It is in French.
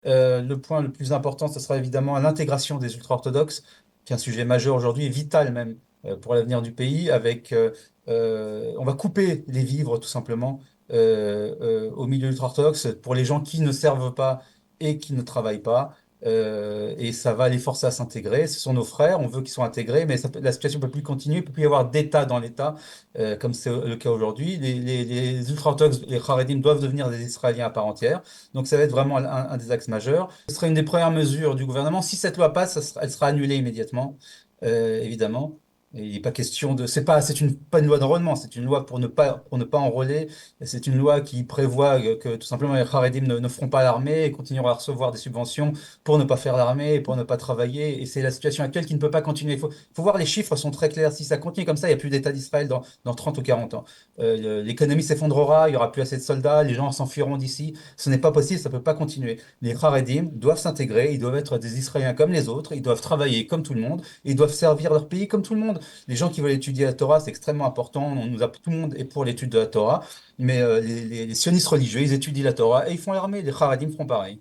Le point le plus important, ce sera évidemment l'intégration des ultra-orthodoxes, qui est un sujet majeur aujourd'hui et vital même pour l'avenir du pays. On va couper les vivres tout simplement au milieu ultra-orthodoxe pour les gens qui ne servent pas et qui ne travaillent pas. Et ça va les forcer à s'intégrer. Ce sont nos frères, on veut qu'ils soient intégrés, mais la situation ne peut plus continuer. Il ne peut plus y avoir d'État dans l'État, comme c'est le cas aujourd'hui. Les ultra-orthodoxes, les Haredim doivent devenir des Israéliens à part entière. Donc ça va être vraiment un des axes majeurs. Ce sera une des premières mesures du gouvernement. Si cette loi passe, elle sera annulée immédiatement, évidemment. Et il n'est pas question de. C'est pas une loi d'enrôlement, c'est une loi pour ne pas enrôler. Et c'est une loi qui prévoit que tout simplement les Haredim ne feront pas l'armée et continueront à recevoir des subventions pour ne pas faire l'armée et pour ne pas travailler. Et c'est la situation actuelle qui ne peut pas continuer. Il faut voir, les chiffres sont très clairs. Si ça continue comme ça, il n'y a plus d'État d'Israël dans 30 ou 40 ans. L'économie s'effondrera, il n'y aura plus assez de soldats, les gens s'enfuiront d'ici. Ce n'est pas possible, ça ne peut pas continuer. Les Haredim doivent s'intégrer, ils doivent être des Israéliens comme les autres, ils doivent travailler comme tout le monde, et ils doivent servir leur pays comme tout le monde. Les gens qui veulent étudier la Torah, c'est extrêmement important. Tout le monde est pour l'étude de la Torah, mais les sionistes religieux, ils étudient la Torah et ils font l'armée. Les Haredim feront pareil.